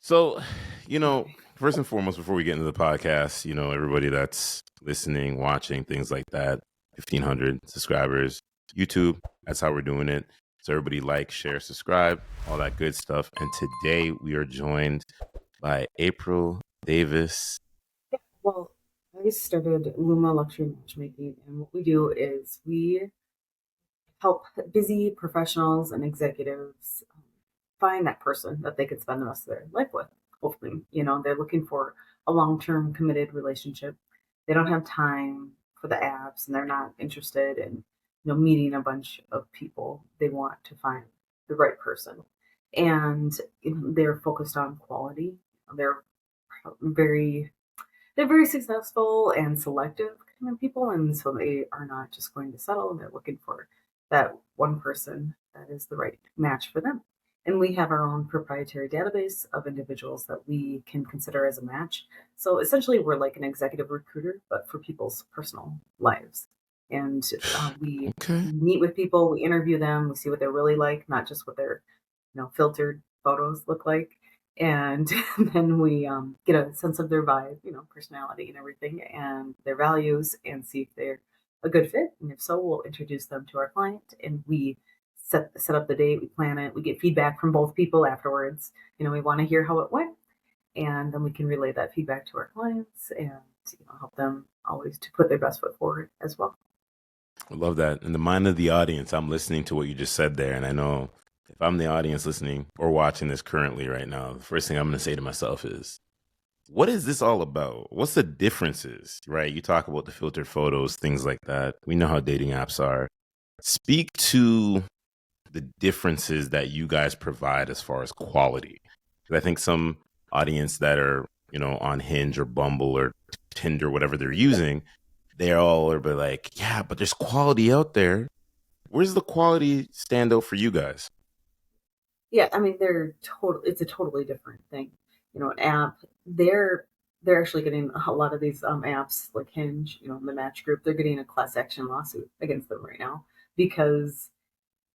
So, first and foremost, before we get into the podcast, everybody that's listening, watching, things like that, 1,500 subscribers, YouTube, that's how we're doing it. So, everybody like, share, subscribe, all that good stuff. And today we are joined by April Davis. Well, I started LUMA Luxury Matchmaking, and what we do is we help busy professionals and executives find that person that they could spend the rest of their life with. Hopefully, they're looking for a long-term committed relationship. They don't have time for the apps, and they're not interested in, meeting a bunch of people. They want to find the right person, and they're focused on quality. They're very they're very successful and selective kind of people, and so they are not just going to settle. They're looking for that one person that is the right match for them. And we have our own proprietary database of individuals that we can consider as a match. So essentially, we're like an executive recruiter, but for people's personal lives. And we Okay. meet with people, we interview them, we see what they're really like, not just what their filtered photos look like. And then we get a sense of their vibe, personality and everything, and their values, and see if they're a good fit. And if so, we'll introduce them to our client, and we set up the date, we plan it, we get feedback from both people afterwards. We want to hear how it went, and then we can relay that feedback to our clients and help them always to put their best foot forward as well. I love that. In the mind of the audience, I'm listening to what you just said there. And I know if I'm the audience listening or watching this currently right now, the first thing I'm going to say to myself is, what is this all about? What's the differences, right? You talk about the filtered photos, things like that. We know how dating apps are. Speak to the differences that you guys provide as far as quality. Because I think some audience that are, on Hinge or Bumble or Tinder, whatever they're using, they're all a bit like, yeah, but there's quality out there. Where's the quality stand out for you guys? Yeah, I mean it's a totally different thing. An app, they're actually getting a lot of these apps like Hinge, the Match Group, they're getting a class action lawsuit against them right now because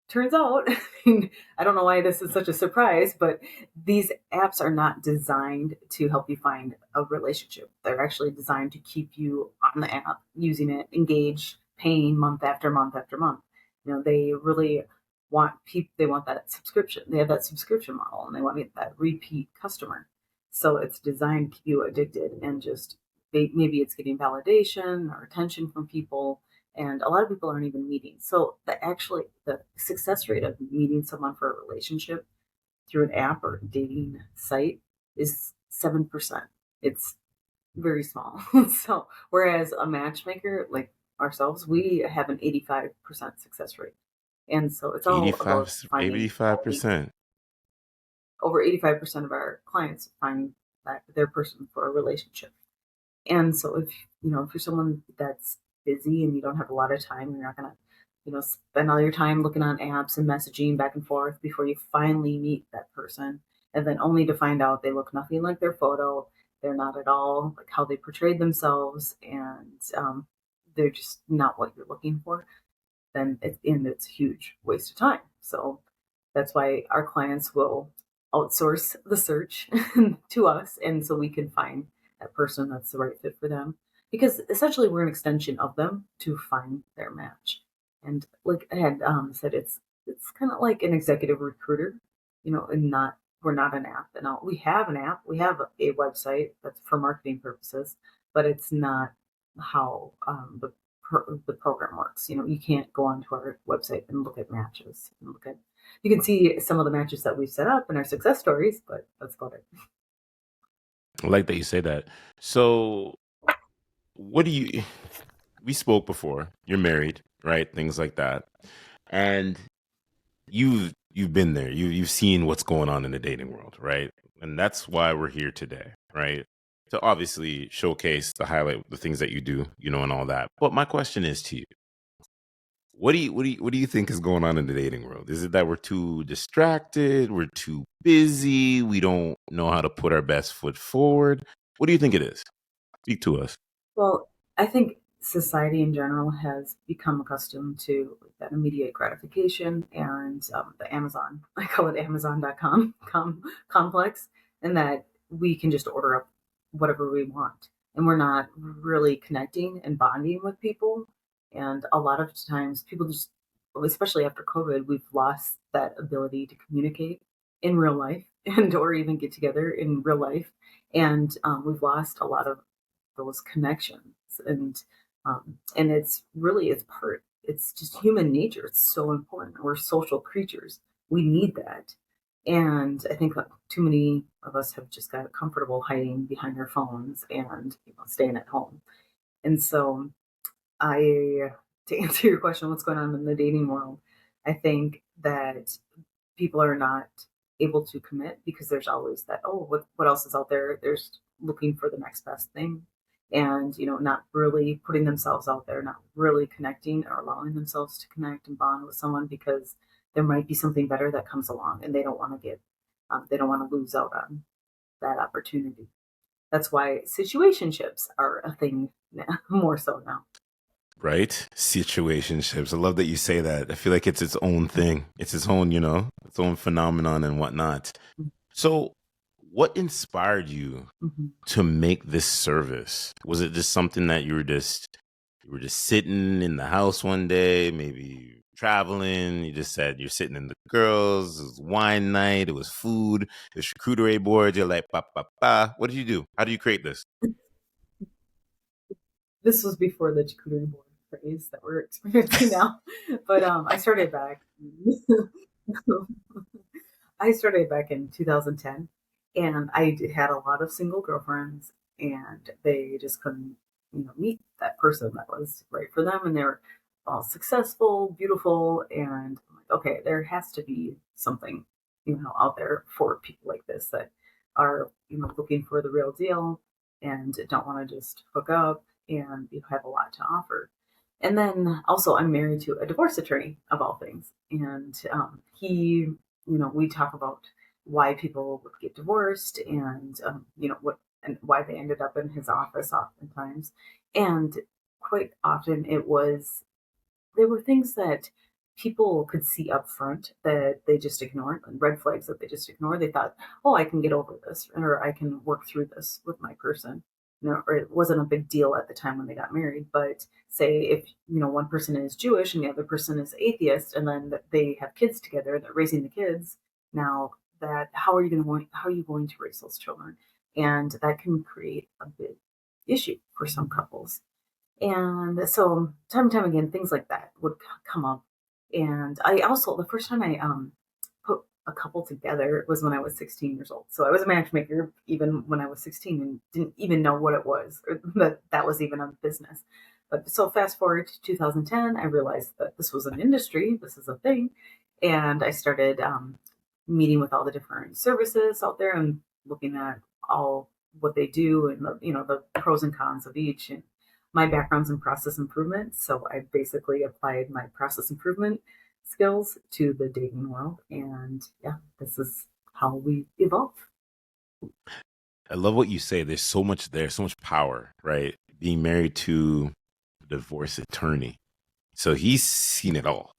turns out, I mean, I don't know why this is such a surprise, but these apps are not designed to help you find a relationship. They're actually designed to keep you on the app, using it, engaged, paying month after month after month. They really want people, they want that subscription. They have that subscription model, and they want that repeat customer. So it's designed to keep you addicted, and just maybe it's getting validation or attention from people, and a lot of people aren't even meeting. So the success rate of meeting someone for a relationship through an app or dating site is 7%. It's very small. So whereas a matchmaker like ourselves, we have an 85% success rate. And so it's all 85, about finding quality. 85%. Over 85% of our clients find that their person for a relationship. And so if you're someone that's busy and you don't have a lot of time, you're not gonna, spend all your time looking on apps and messaging back and forth before you finally meet that person, and then only to find out they look nothing like their photo. They're not at all like how they portrayed themselves, and they're just not what you're looking for. Then it's a huge waste of time. So that's why our clients will outsource the search to us, and so we can find that person that's the right fit for them. Because essentially, we're an extension of them to find their match. And like I had said, it's kind of like an executive recruiter, and not we're not an app. And we have an app, we have a website that's for marketing purposes, but it's not how the program works. You can't go onto our website and look at matches and look at. You can see some of the matches that we've set up and our success stories, but that's about it. I like that you say that. So, what do you, we spoke before, you're married, right? Things like that. And you've been there. You've seen what's going on in the dating world, right? And that's why we're here today, right? To obviously showcase the highlight the things that you do, and all that. But my question is to you. What do you think is going on in the dating world? Is it that we're too distracted, we're too busy, we don't know how to put our best foot forward? What do you think it is? Speak to us. Well, I think society in general has become accustomed to that immediate gratification, and the Amazon, I call it Amazon.com complex. and that we can just order up whatever we want. And we're not really connecting and bonding with people. And a lot of times, people just, especially after COVID, we've lost that ability to communicate in real life and or even get together in real life. And we've lost a lot of those connections. And it's really, it's just human nature. It's so important. We're social creatures. We need that. And I think too many of us have just got comfortable hiding behind our phones and staying at home. And so I, to answer your question, what's going on in the dating world, I think that people are not able to commit because there's always that, oh, what else is out there? There's looking for the next best thing, and not really putting themselves out there, not really connecting or allowing themselves to connect and bond with someone because there might be something better that comes along, and they don't want to lose out on that opportunity. That's why situationships are a thing now, more so now. Right? Situationships. I love that you say that. I feel like it's its own thing. It's its own, its own phenomenon and whatnot. So, what inspired you Mhm. to make this service? Was it just something that you were just sitting in the house one day, maybe traveling? You just said you're sitting in the girls. It was wine night. It was food. It was charcuterie board. You're like, pa pa pa. What did you do? How do you create this? This was before the charcuterie board craze that we're experiencing now, but I started back. I started back in 2010, and had a lot of single girlfriends, and they just couldn't, meet that person that was right for them, and they were all successful, beautiful, and I'm like, okay, there has to be something, out there for people like this that are, looking for the real deal and don't want to just hook up, and you have a lot to offer. And then also, I'm married to a divorce attorney of all things, and we talk about why people would get divorced, and what and why they ended up in his office oftentimes. And quite often there were things that people could see up front that they just ignored, and red flags that they just ignored. They thought, oh, I can get over this, or I can work through this with my person. Or it wasn't a big deal at the time when they got married. But say if one person is Jewish and the other person is atheist, and then they have kids together, they're raising the kids. Now that how are you going to raise those children? And that can create a big issue for some couples. And so time and time again, things like that would come up. And I also, the first time I put a couple together was when I was 16 years old. So I was a matchmaker even when I was 16 and didn't even know what it was, or that was even a business. But so fast forward to 2010, I realized that this was an industry, this is a thing. And I started meeting with all the different services out there and looking at all what they do and the pros and cons of each. And my background's in process improvement, so I basically applied my process improvement skills to the dating world, and yeah, this is how we evolve. I love what you say. There's so much there, so much power, right? Being married to a divorce attorney. So he's seen it all.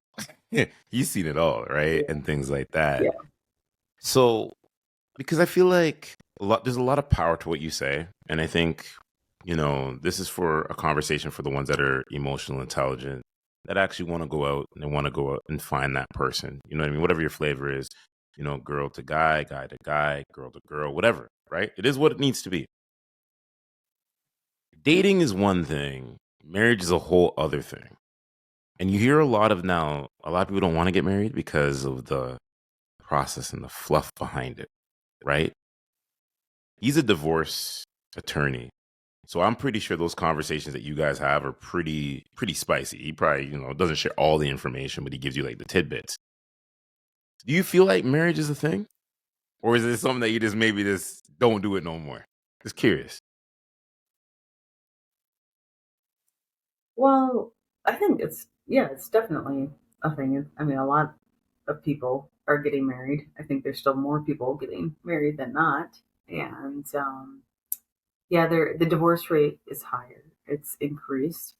He's seen it all, right? Yeah, And things like that. yeah. So because I feel like there's a lot of power to what you say. And I think, this is for a conversation for the ones that are emotional intelligent, that actually want to go out and they want to go out and find that person. You know what I mean? Whatever your flavor is, girl to guy, guy to guy, girl to girl, whatever, right? It is what it needs to be. Dating is one thing, marriage is a whole other thing. And you hear a lot of people don't want to get married because of the process and the fluff behind it, right? He's a divorce attorney. So I'm pretty sure those conversations that you guys have are pretty spicy. He probably, doesn't share all the information, but he gives you like the tidbits. Do you feel like marriage is a thing? Or is it something that you just maybe just don't do it no more? Just curious. Well, I think it's definitely a thing. I mean, a lot of people are getting married. I think there's still more people getting married than not, and yeah, the divorce rate is higher. It's increased,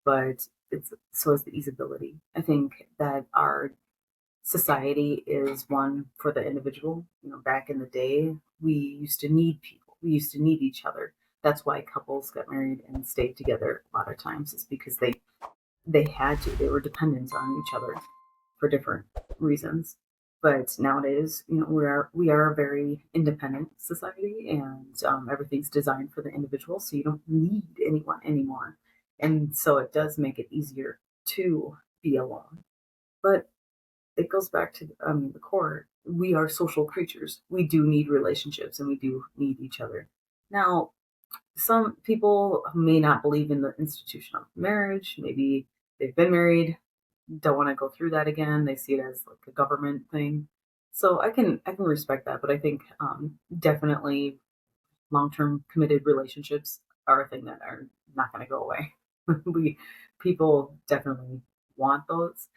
but it's so is the easeability. I think that our society is one for the individual. Back in the day, we used to need people. We used to need each other. That's why couples got married and stayed together a lot of times, is because they had to. They were dependent on each other for different reasons. But nowadays, we are a very independent society, and everything's designed for the individual, so you don't need anyone anymore. And so it does make it easier to be alone. But it goes back to the core. We are social creatures. We do need relationships, and we do need each other. Now, some people may not believe in the institution of marriage. Maybe they've been married, don't want to go through that again. They see it as like a government thing. So I can respect that, but I think definitely long term committed relationships are a thing that are not going to go away. we People definitely want those,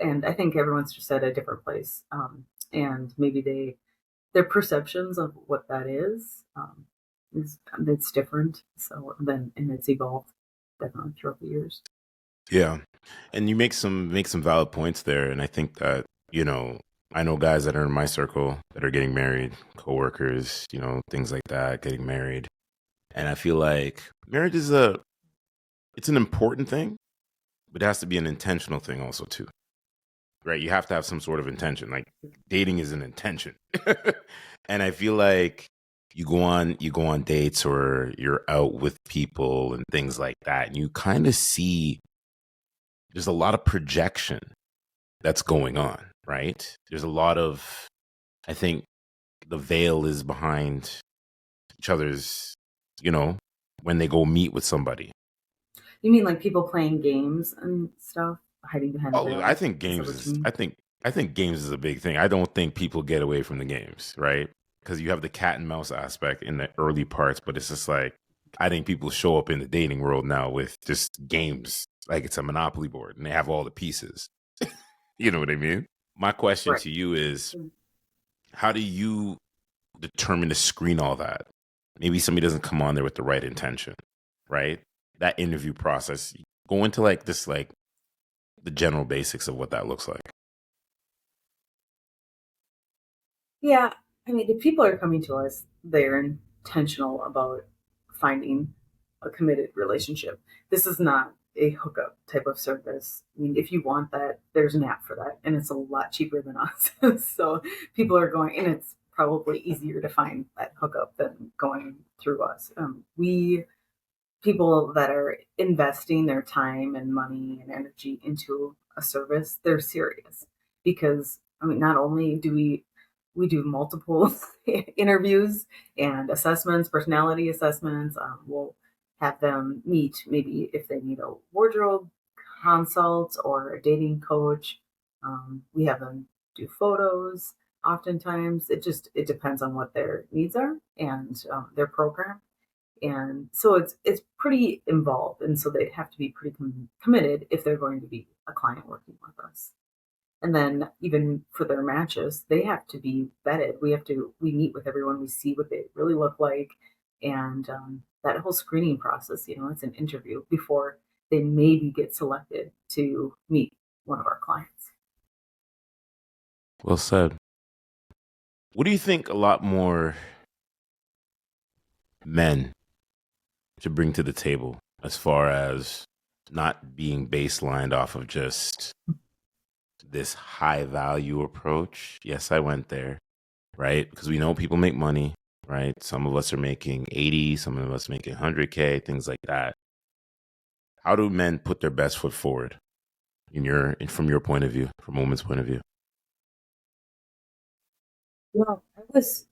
and I think everyone's just at a different place, and maybe their perceptions of what that is it's different. So then, and it's evolved definitely throughout the years. Yeah. And you make some valid points there. And I think that, you know, I know guys that are in my circle that are getting married, coworkers, things like that, getting married. And I feel like marriage is it's an important thing, but it has to be an intentional thing also too. Right? You have to have some sort of intention. Like dating is an intention. And I feel like you go on dates or you're out with people and things like that, and you kind of see there's a lot of projection that's going on, right? There's a lot of, I think the veil is behind each other's, you know, when they go meet with somebody. You mean like people playing games and stuff, hiding behind the Oh, I veil? think Is that games what you is, mean? I think games is a big thing. I don't think people get away from the games, right? Because you have the cat and mouse aspect in the early parts, but it's just like, I think people show up in the dating world now with just games, like it's a monopoly board and they have all the pieces. You know what I mean? My question Right. to you is, how do you determine to screen all that? Maybe somebody doesn't come on there with the right intention, right? That interview process, go into like this, like the general basics of what that looks like. Yeah. I mean, if people are coming to us, they're intentional about finding a committed relationship. This is not a hookup type of service. I mean, if you want that, there's an app for that, and it's a lot cheaper than us. So people are going, and it's probably easier to find that hookup than going through us. We People that are investing their time and money and energy into a service, they're serious. Because I mean, not only do we do multiple interviews and assessments, personality assessments. We'll have them meet, maybe if they need a wardrobe consult or a dating coach. We have them do photos. Oftentimes, it depends on what their needs are and their program, and so it's pretty involved, and so they'd have to be pretty committed if they're going to be a client working with us. And then even for their matches, they have to be vetted. We meet with everyone, we see what they really look like, and that whole screening process, it's an interview before they maybe get selected to meet one of our clients. Well said. What do you think a lot more men should bring to the table as far as not being baselined off of just this high value approach? Yes, I went there, right? Because we know people make money, right? Some of us are making 80, some of us making 100K, things like that. How do men put their best foot forward from your point of view, from a woman's point of view? Well, I was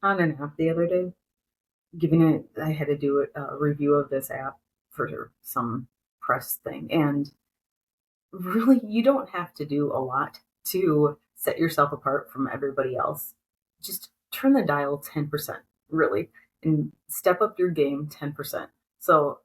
on an app the other day, I had to do a review of this app for some press thing, and really, you don't have to do a lot to set yourself apart from everybody else. Just turn the dial 10%, really, and step up your game 10%. So,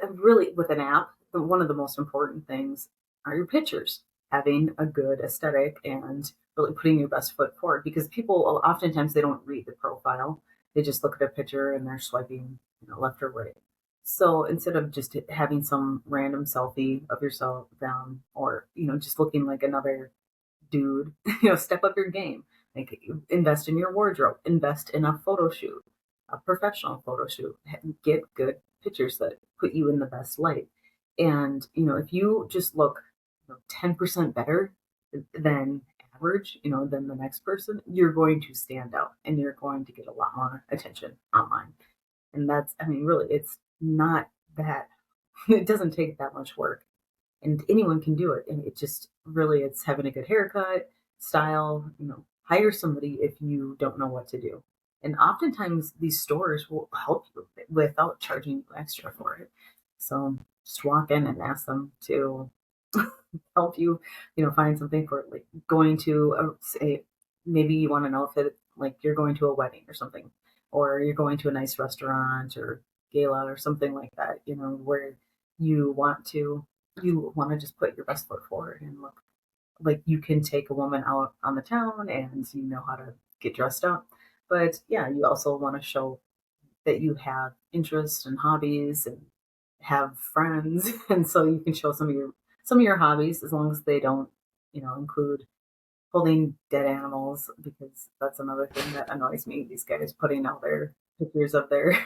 really, with an app, one of the most important things are your pictures, having a good aesthetic and really putting your best foot forward, because people oftentimes they don't read the profile. They just look at a picture and they're swiping, left or right. So instead of just having some random selfie of yourself down, or just looking like another dude, step up your game. Like, invest in your wardrobe, invest in a photo shoot, a professional photo shoot, get good pictures that put you in the best light. And, if you just look 10% better than average, than the next person, you're going to stand out and you're going to get a lot more attention online. And that's, I mean, really, it's not that, it doesn't take that much work and anyone can do it. And it just really, it's having a good haircut, style, hire somebody if you don't know what to do. And oftentimes these stores will help you without charging you extra for it. So just walk in and ask them to help you, find something for like going to say, maybe you want to know if it like you're going to a wedding or something, or you're going to a nice restaurant or gala or something like that, where you want to you want to just put your best foot forward and look like you can take a woman out on the town and you know how to get dressed up. But yeah, you also want to show that you have interests and hobbies and have friends. And so you can show some of your hobbies as long as they don't, include holding dead animals, because that's another thing that annoys me. These guys putting out their pictures of their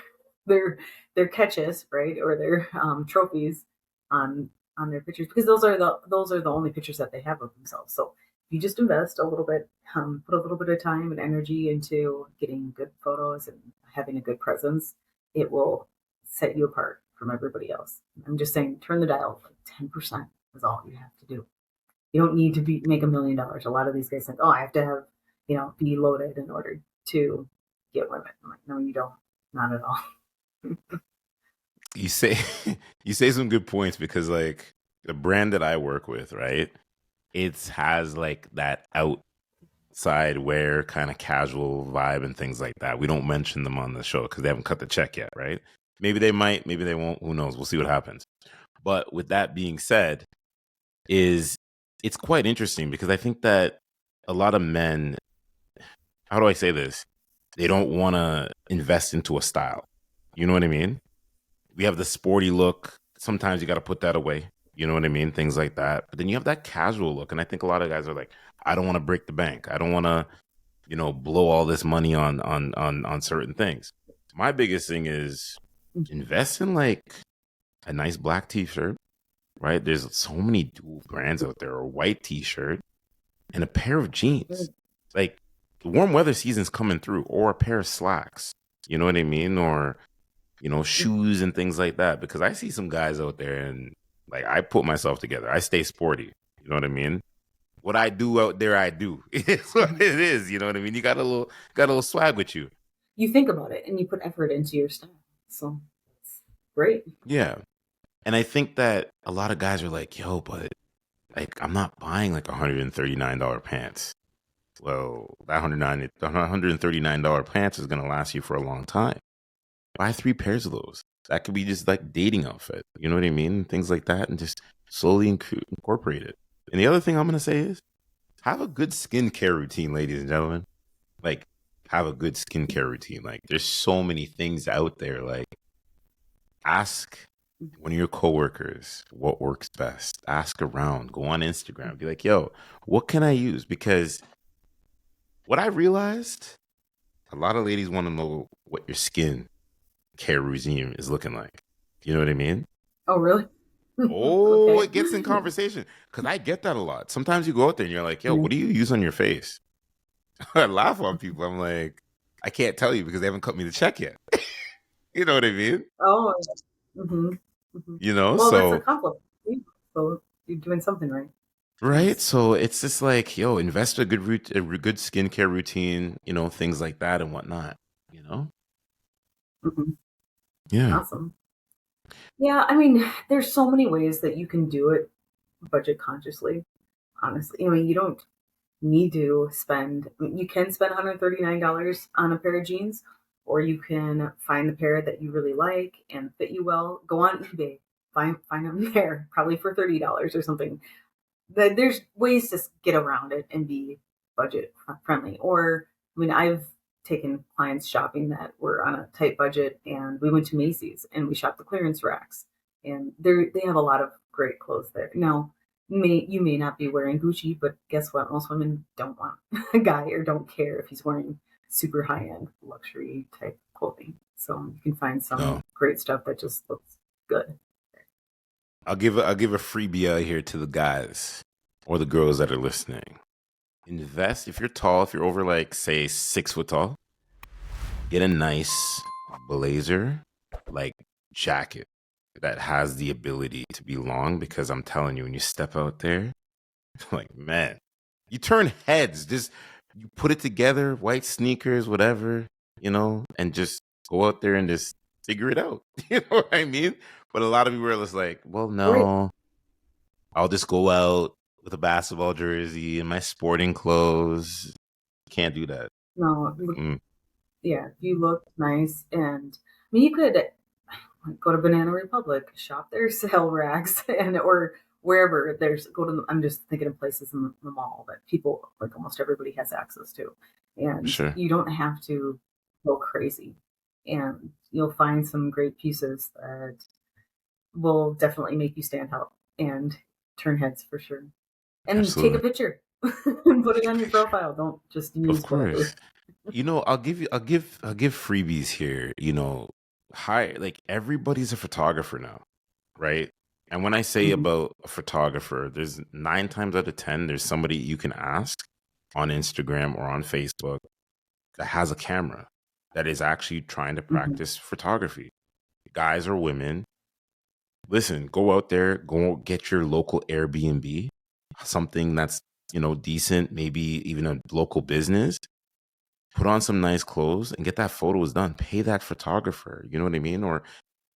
their their catches, right, or their trophies on their pictures, because those are the only pictures that they have of themselves. So if you just invest a little bit, put a little bit of time and energy into getting good photos and having a good presence, it will set you apart from everybody else. I'm just saying, turn the dial. Like 10% is all you have to do. You don't need to make $1 million. A lot of these guys think, oh, I have to have, be loaded in order to get women. I'm like, no, you don't. Not at all. You say you say some good points because like the brand that I work with, right? It has like that outside wear kind of casual vibe and things like that. We don't mention them on the show because they haven't cut the check yet, right? Maybe they might, maybe they won't. Who knows? We'll see what happens. But with that being said, is it's quite interesting because I think that a lot of men, how do I say this? They don't want to invest into a style. You know what I mean? We have the sporty look. Sometimes you got to put that away. You know what I mean? Things like that. But then you have that casual look. And I think a lot of guys are like, I don't want to break the bank. I don't want to, blow all this money on certain things. My biggest thing is invest in like a nice black t-shirt, right? There's so many dual brands out there, a white t-shirt and a pair of jeans. Like the warm weather season's coming through, or a pair of slacks. You know what I mean? Or shoes and things like that. Because I see some guys out there and like I put myself together. I stay sporty. You know what I mean? What I do out there, I do. It's what it is. You know what I mean? You got a little swag with you. You think about it and you put effort into your style. So it's great. Yeah. And I think that a lot of guys are like, yo, but like I'm not buying like $139 pants. Well, that $139 pants is gonna last you for a long time. Buy 3 pairs of those. That could be just like dating outfit. You know what I mean? Things like that, and just slowly incorporate it. And the other thing I'm gonna say is have a good skincare routine, ladies and gentlemen. Like have a good skincare routine. Like there's so many things out there. Like ask one of your coworkers what works best. Ask around. Go on Instagram. Be like, yo, what can I use? Because what I realized, a lot of ladies want to know what your skin care regime is looking like. You know what I mean? Oh, really? Oh, Okay. it gets in conversation because I get that a lot. Sometimes you go out there and you're like, yo, Yeah. what do you use on your face? I laugh on people. I'm like, I can't tell you because they haven't cut me the check yet. You know what I mean? Oh, hmm hmm Well, that's a So, compliment. So you're doing something right. right. Nice. So it's just like, yo, invest a good skincare routine, things like that and whatnot, you know? hmm Yeah. Awesome. Yeah, I mean, there's so many ways that you can do it budget consciously. Honestly, I mean, you don't need to spend. I mean, you can spend $139 on a pair of jeans, or you can find the pair that you really like and fit you well. Go on eBay, find them there, probably for $30 or something. There's ways to get around it and be budget friendly. Or, I mean, I've taken clients shopping that were on a tight budget, and we went to Macy's and we shopped the clearance racks, and they have a lot of great clothes there. Now, You may not be wearing Gucci, but guess what? Most women don't want a guy or don't care if he's wearing super high end luxury type clothing. So you can find No, some great stuff that just looks good. I'll give a freebie out here to the guys or the girls that are listening. Invest if you're tall, if you're over like say 6 foot tall, get a nice blazer, like jacket that has the ability to be long because I'm telling you, when you step out there, like man, you turn heads. Just you put it together, white sneakers, whatever, and just go out there and just figure it out. You know what I mean? But a lot of people are just like, well, Right. no, I'll just go out with a basketball jersey and my sporting clothes. Can't do that. No, Like, yeah, you look nice. And I mean, you could go to Banana Republic, shop their sale racks, and or wherever there's go to. I'm just thinking of places in the mall that people like almost everybody has access to, for and sure. you don't have to go crazy, and you'll find some great pieces that will definitely make you stand out and turn heads for sure. And take a Absolutely. picture and put it on your profile. Don't just Of use course. whatever. I'll give freebies here. Hi, like everybody's a photographer now, right? And when I say Mhm. about a photographer, there's 9 times out of 10, there's somebody you can ask on Instagram or on Facebook that has a camera that is actually trying to Mhm. practice photography. Guys or women, listen, go out there, go get your local Airbnb, something that's, decent, maybe even a local business. Put on some nice clothes and get that photos done. Pay that photographer, you know what I mean? Or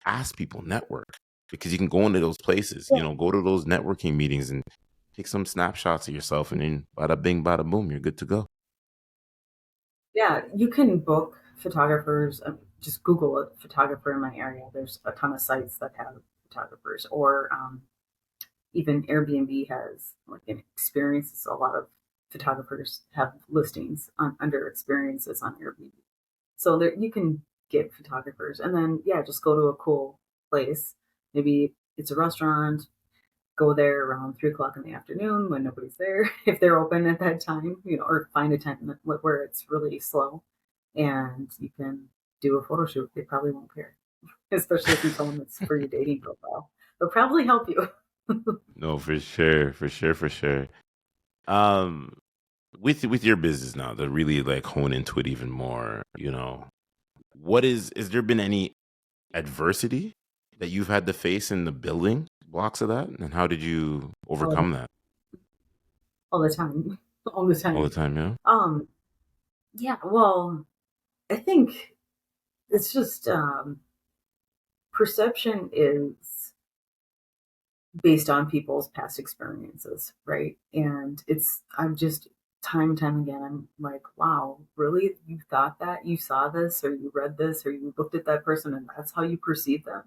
ask people, network, because you can go into those places, Yeah. go to those networking meetings and take some snapshots of yourself, and then bada bing, bada boom, you're good to go. Yeah, you can book photographers. Just Google a photographer in my area. There's a ton of sites that have photographers, or even Airbnb has like an experiences. A lot of photographers have listings under experiences on Airbnb. So there you can get photographers, and then yeah, just go to a cool place. Maybe it's a restaurant. Go there around 3 o'clock in the afternoon when nobody's there, if they're open at that time, or find a tent where it's really slow, and you can do a photo shoot. They probably won't care, especially if you tell them it's for your dating profile. They'll probably help you. No, for sure, for sure, for sure. Um, with your business now, to really like hone into it even more, what is there been any adversity that you've had to face in the building blocks of that, and how did you all, the, overcome that? all the time, all the All the time. time, yeah. Um, yeah. Well, I think it's just perception is based on people's past experiences, right? And I'm just time and time again, I'm like, wow, really? You thought that? You saw this, or you read this, or you looked at that person, and that's how you perceive them.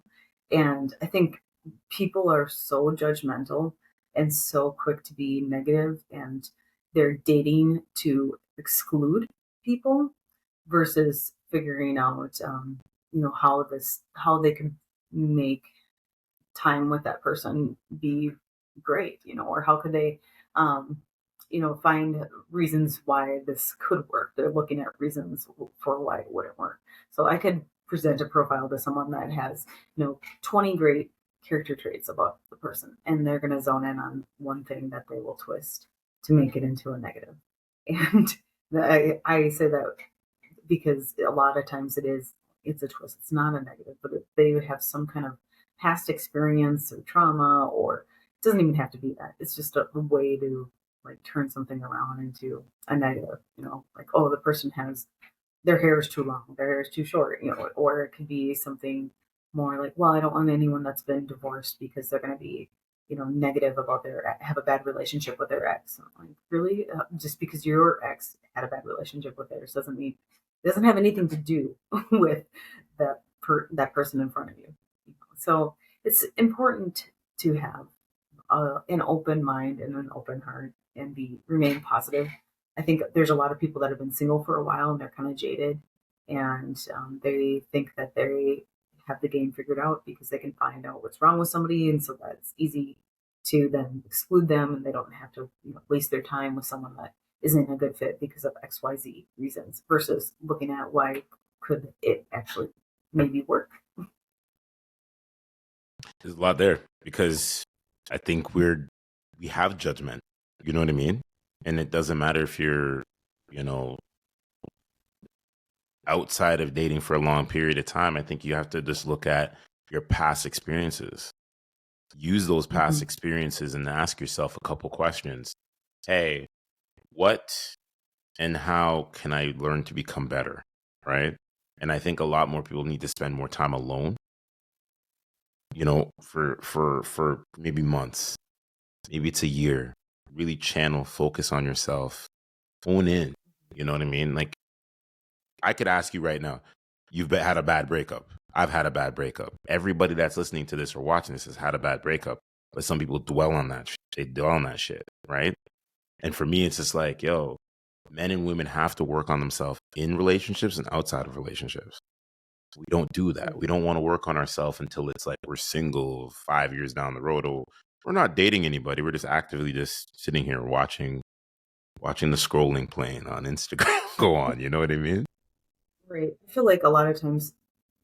And I think people are so judgmental and so quick to be negative, and they're dating to exclude people versus figuring out, how they can make time with that person be great, or how could they, um, find reasons why this could work. They're looking at reasons for why it wouldn't work. So I could present a profile to someone that has, 20 great character traits about the person, and they're going to zone in on one thing that they will twist to make it into a negative. And I say that because a lot of times it's a twist. It's not a negative, but they would have some kind of past experience or trauma, or it doesn't even have to be that. It's just a way to like turn something around into a negative. Like, oh, the person has their hair is too long, their hair is too short, or it could be something more like, well, I don't want anyone that's been divorced because they're going to be, negative about have a bad relationship with their ex. I'm like, really? Just because your ex had a bad relationship with theirs doesn't mean it doesn't have anything to do with that person in front of you. So it's important to have an open mind and an open heart and be remain positive. I think there's a lot of people that have been single for a while and they're kind of jaded, and they think that they have the game figured out because they can find out what's wrong with somebody, and so that's easy. to then exclude them, and they don't have to waste their time with someone that isn't a good fit because of XYZ reasons, versus looking at why could it actually maybe work. There's a lot there because I think we have judgment. You know what I mean? And it doesn't matter if you're, you know, outside of dating for a long period of time. I think you have to just look at your past experiences. Use those past Hmm. experiences and ask yourself a couple questions. Hey, what and how can I learn to become better? Right? And I think a lot more people need to spend more time alone, for maybe months, maybe it's a year. Really channel, focus on yourself, hone in. You know what I mean? Like, I could ask you right now, had a bad breakup. I've had a bad breakup. Everybody that's listening to this or watching this has had a bad breakup. But some people dwell on that. They dwell on that shit, right? And for me, it's just like, yo, men and women have to work on themselves in relationships and outside of relationships. We don't do that. We don't want to work on ourselves until it's like we're single 5 years down the road, or we're not dating anybody. We're just actively just sitting here watching the scrolling plane on Instagram go on. You know what I mean? Right. I feel like a lot of times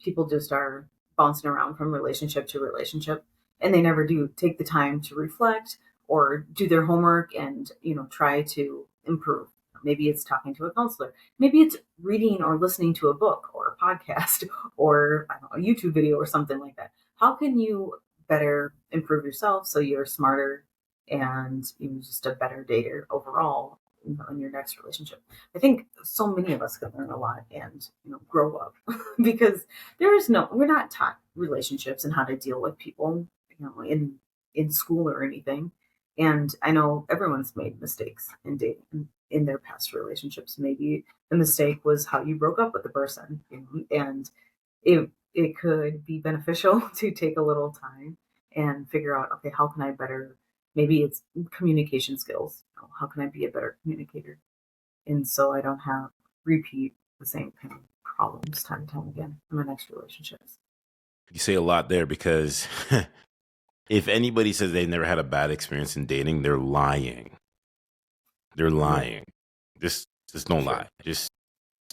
people just are bouncing around from relationship to relationship, and they never do take the time to reflect or do their homework and, try to improve. Maybe it's talking to a counselor. Maybe it's reading or listening to a book or a podcast or, I don't know, a YouTube video or something like that. How can you better improve yourself so you're smarter and just a better dater overall, in your next relationship? I think so many of us can learn a lot and grow up because we're not taught relationships and how to deal with people, in school or anything. And I know everyone's made mistakes in dating in their past relationships. Maybe the mistake was how you broke up with the person, and it could be beneficial to take a little time and figure out, okay, how can I better, maybe it's communication skills. How can I be a better communicator? And so I don't have repeat the same kind of problems time and time again in my next relationships. You say a lot there because if anybody says they've never had a bad experience in dating, they're lying. They're Yeah, lying. Just don't sure. lie. Just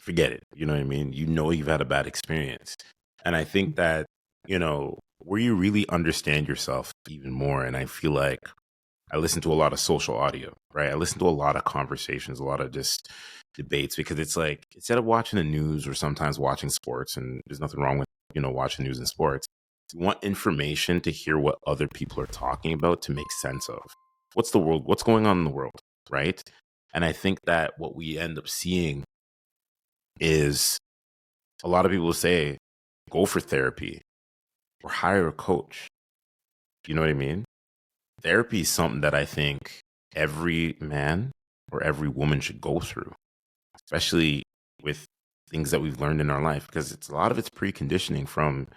forget it. You know what I mean? You know you've had a bad experience. And I think that, where you really understand yourself even more, and I feel like I listen to a lot of social audio, right? I listen to a lot of conversations, a lot of just debates, because it's like instead of watching the news or sometimes watching sports, and there's nothing wrong with, watching news and sports, you want information to hear what other people are talking about to make sense of what's going on in the world, right? And I think that what we end up seeing is a lot of people say, go for therapy or hire a coach. You know what I mean? Therapy is something that I think every man or every woman should go through, especially with things that we've learned in our life, because it's a lot of it's preconditioning from,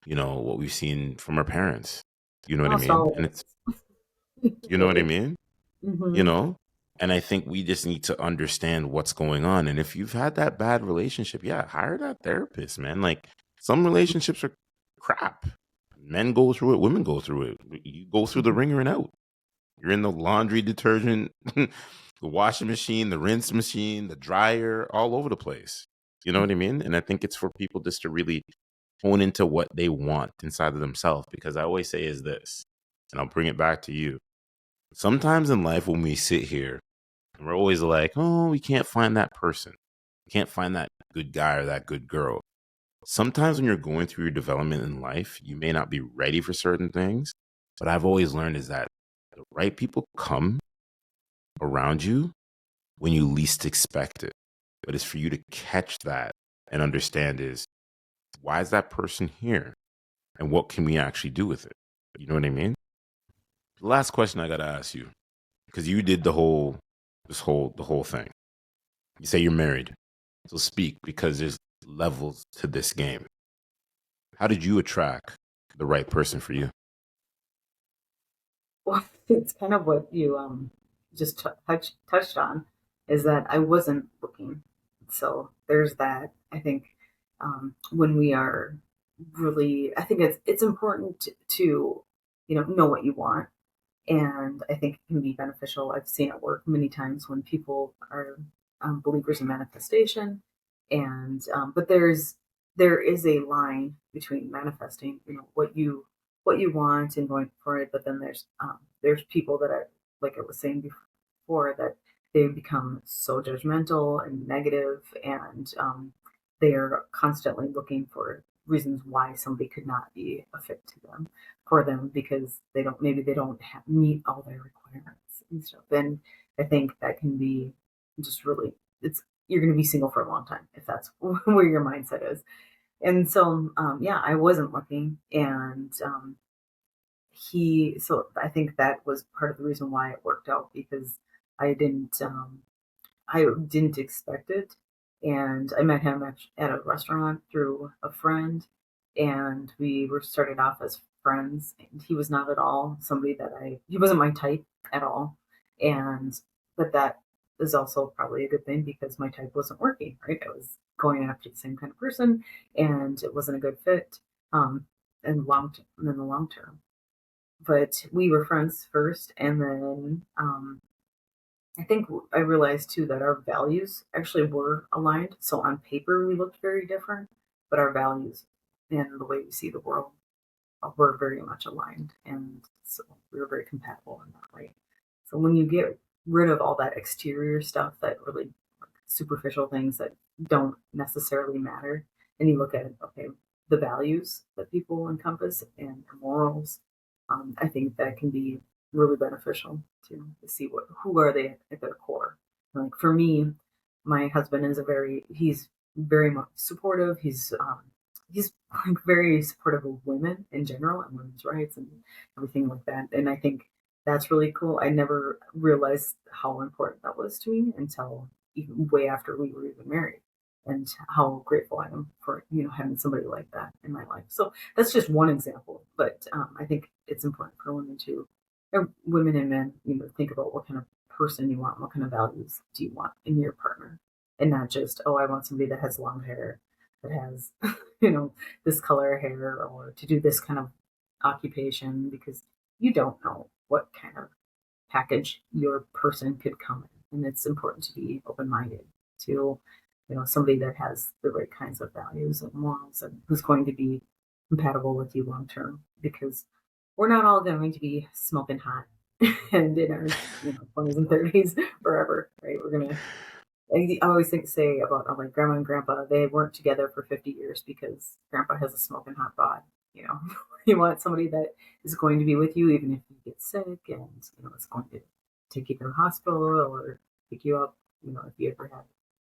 what we've seen from our parents. You know what I Almost mean? And always. it's, you know what I Right. mean? you Hmm. know? And I think we just need to understand what's going on. And if you've had that bad relationship, yeah, hire that therapist, man. Like, some relationships are crap. Men go through it, women go through it. You go through the Hmm. ringer and out. You're in the laundry detergent, the washing machine, the rinse machine, the dryer, all over the place. You know what I mean? And I think it's for people just to really hone into what they want inside of themselves. Because I always say is this, and I'll bring it back to you. Sometimes in life, when we sit here and we're always like, oh, we can't find that person, we can't find that good guy or that good girl. Sometimes when you're going through your development in life, you may not be ready for certain things. But I've always learned is that the right people come around you when you least expect it. But it's for you to catch that and understand is, why is that person here? And what can we actually do with it? You know what I mean? The last question I got to ask you, because you did the whole thing. You say you're married. So speak, because there's levels to this game. How did you attract the right person for you? Well, it's kind of what you just touched on, is that I wasn't looking. So there's that. I think when we are really, I think it's important to know what you want And I think it can be beneficial. I've seen it work many times when people are believers in manifestation, and but there is a line between manifesting, what you want and going for it. But then there's people that are, like I was saying before, that they become so judgmental and negative, and they are constantly looking for reasons why somebody could not be a fit to them for them, because they don't meet all their requirements and stuff. And I think that can be just really, it's you're going to be single for a long time if that's where your mindset is. And so yeah, I wasn't looking, and he so I think that was part of the reason why it worked out, because I didn't um, I didn't expect it. And I met him at a restaurant through a friend, and we were started off as friends. And he was not at all somebody he wasn't my type at all. And, but that is also probably a good thing, because my type wasn't working, right? I was going after the same kind of person, and it wasn't a good fit in the long term. But we were friends first, and then I think I realized too that our values actually were aligned. So on paper, we looked very different, but our values and the way we see the world were very much aligned. And so we were very compatible in that way. So when you get rid of all that exterior stuff, that really, like, superficial things that don't necessarily matter, and you look at, okay, the values that people encompass and their morals, I think that can be really beneficial to see who are they at their core. Like for me, my husband is he's very much supportive. He's like very supportive of women in general and women's rights and everything like that. And I think that's really cool. I never realized how important that was to me until even way after we were even married, and how grateful I am for, having somebody like that in my life. So that's just one example, but I think it's important for women to, or women and men, think about what kind of person you want, what kind of values do you want in your partner, and not just, oh, I want somebody that has long hair, that has, this color hair, or to do this kind of occupation, because you don't know what kind of package your person could come in. And it's important to be open minded to, somebody that has the right kinds of values and morals, and who's going to be compatible with you long term, because we're not all going to be smoking hot and in our 20s and 30s forever, right? I always say about, like, grandma and grandpa, they weren't together for 50 years because grandpa has a smoking hot bod. You know, you want somebody that is going to be with you even if you get sick, and, it's going to take you to the hospital or pick you up, if you ever had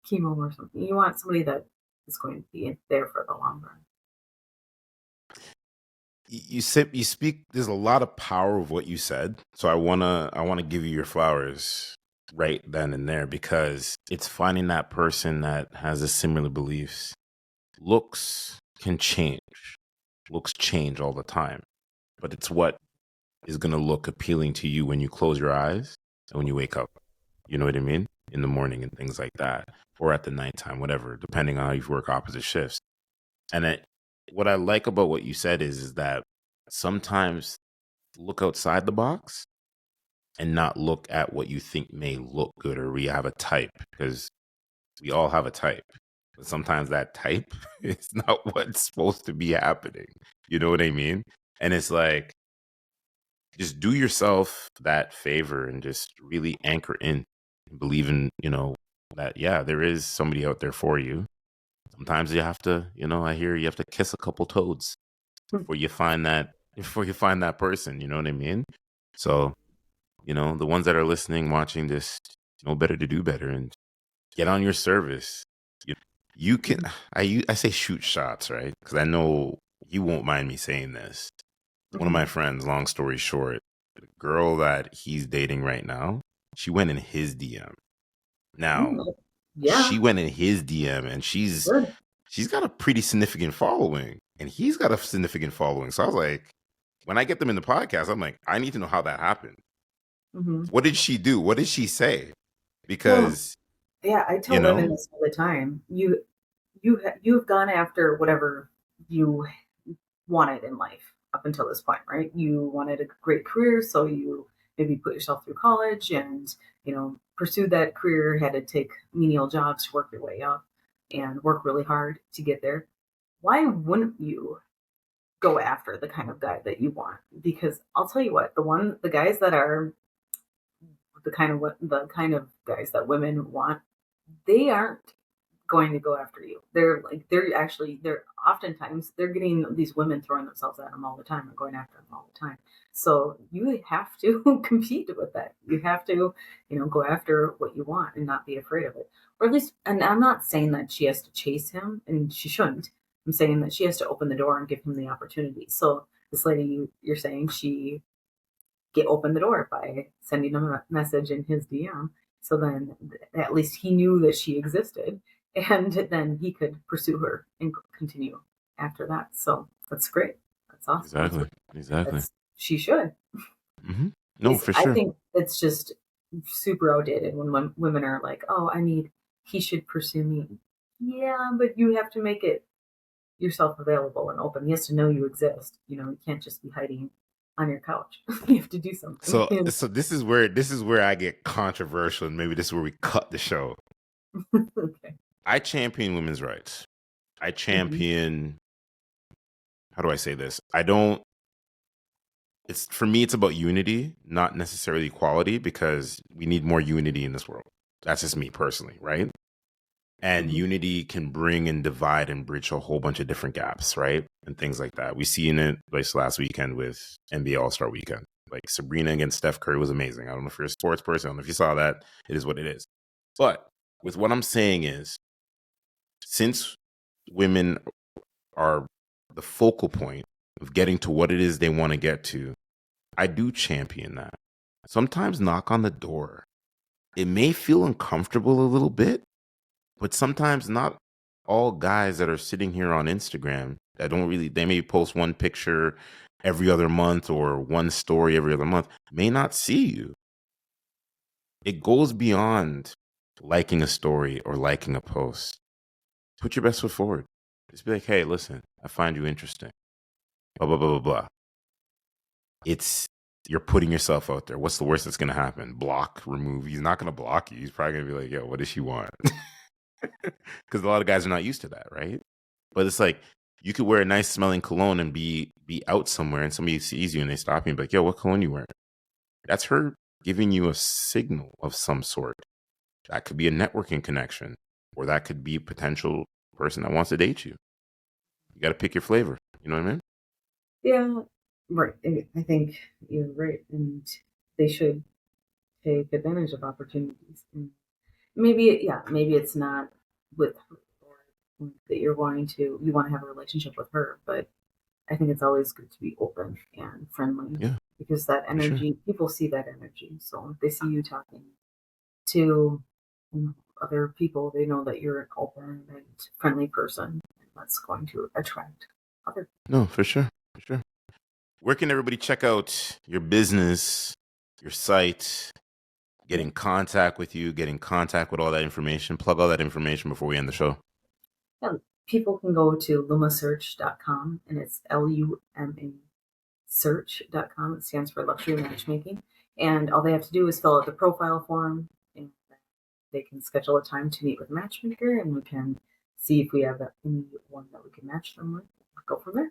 chemo or something. You want somebody that is going to be there for the long run. You speak. There's a lot of power of what you said, so I wanna give you your flowers right then and there, because it's finding that person that has a similar beliefs. Looks can change. Looks change all the time, but it's what is gonna look appealing to you when you close your eyes and when you wake up. You know what I mean? In the morning and things like that, or at the nighttime, whatever, depending on how you work opposite shifts. And what I like about what you said is that sometimes look outside the box and not look at what you think may look good, or we have a type, because we all have a type. But sometimes that type is not what's supposed to be happening. You know what I mean? And it's like, just do yourself that favor and just really anchor in, believe in, that, yeah, there is somebody out there for you. Sometimes you have to, I hear you have to kiss a couple toads before you find that person, you know what I mean? So, the ones that are listening, watching this, know better to do better and get on your service. You can, I say shoot shots, right? Because I know you won't mind me saying this. One of Mm-hmm. my friends, long story short, the girl that he's dating right now, she went in his DM. Now, Mm-hmm. Yeah, she went in his DM, and good. she's got a pretty significant following, and he's got a significant following. So I was like, when I get them in the podcast, I'm like, I need to know how that happened. Mm-hmm. What did she do? What did she say? Well, Because, yeah, I you tell women know, this all the time. You've gone after whatever you wanted in life up until this point, right? You wanted a great career, so you maybe put yourself through college and, pursue that career, had to take menial jobs to work your way up and work really hard to get there. Why wouldn't you go after the kind of guy that you want? Because I'll tell you what, the guys that are the kind of guys that women want, they aren't going to go after you. They're oftentimes they're getting these women throwing themselves at them all the time and going after them all the time. So you have to compete with that. You have to, go after what you want and not be afraid of it. Or at least, and I'm not saying that she has to chase him, and she shouldn't. I'm saying that she has to open the door and give him the opportunity. So this lady, you're saying she get open the door by sending him a message in his DM. So then at least he knew that she existed, and then he could pursue her and continue after that. So that's great. That's awesome. Exactly. She should. Mm-hmm. No, for I sure. think it's just super outdated when women are like, "Oh, he should pursue me." Yeah, but you have to make it yourself available and open. He has to know you exist. You can't just be hiding on your couch. You have to do something. So this is where I get controversial, and maybe this is where we cut the show. Okay. I champion women's rights. I champion. How do I say this? I don't. It's for me. It's about unity, not necessarily equality, because we need more unity in this world. That's just me personally, right? And unity can bring and divide and bridge a whole bunch of different gaps, right? And things like that. We seen it like last weekend with NBA All-Star Weekend. Like Sabrina against Steph Curry was amazing. I don't know if you're a sports person. I don't know if you saw that. It is what it is. But with what I'm saying is, since women are the focal point of getting to what it is they want to get to, I do champion that. Sometimes knock on the door. It may feel uncomfortable a little bit, but sometimes not all guys that are sitting here on Instagram that they may post one picture every other month or one story every other month, may not see you. It goes beyond liking a story or liking a post. Put your best foot forward. Just be like, hey, listen, I find you interesting. Blah, blah, blah, blah, blah. You're putting yourself out there. What's the worst that's going to happen? Block, remove. He's not going to block you. He's probably going to be like, yo, what does she want? Because a lot of guys are not used to that, right? But it's like, you could wear a nice smelling cologne and be out somewhere, and somebody sees you and they stop you and be like, yo, what cologne you wearing? That's her giving you a signal of some sort. That could be a networking connection, or that could be a potential person that wants to date you. You got to pick your flavor. You know what I mean? Yeah, right. I think you're right, and they should take advantage of opportunities. And maybe it's not with her or that you want to have a relationship with her, but I think it's always good to be open and friendly Yeah, because that for sure. energy, people see that energy. So if they see you talking to other people, they know that you're an open and friendly person, and that's going to attract other. No, for sure. For sure. Where can everybody check out your business, your site, get in contact with you, get in contact with all that information? Plug all that information before we end the show. Yeah, people can go to lumasearch.com, and it's LUMA search.com. It stands for Luxury Matchmaking. And all they have to do is fill out the profile form, and they can schedule a time to meet with a matchmaker, and we can see if we have anyone that we can match them with. Go from there.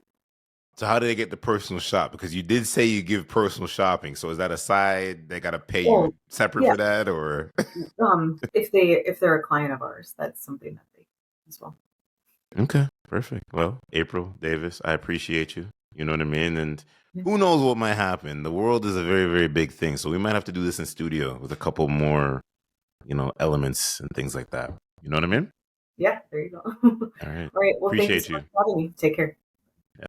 So how do they get the personal shop? Because you did say you give personal shopping. So is that a side they got to pay you Well, separate yeah. for that, or? If they're a client of ours, that's something that they as well. Okay, perfect. Well, April Davis, I appreciate you. You know what I mean? And Yeah. who knows what might happen? The world is a very, very big thing. So we might have to do this in studio with a couple more, elements and things like that. You know what I mean? Yeah, there you go. All right. All right. Well, thank you Appreciate so much you. for having me. Take care.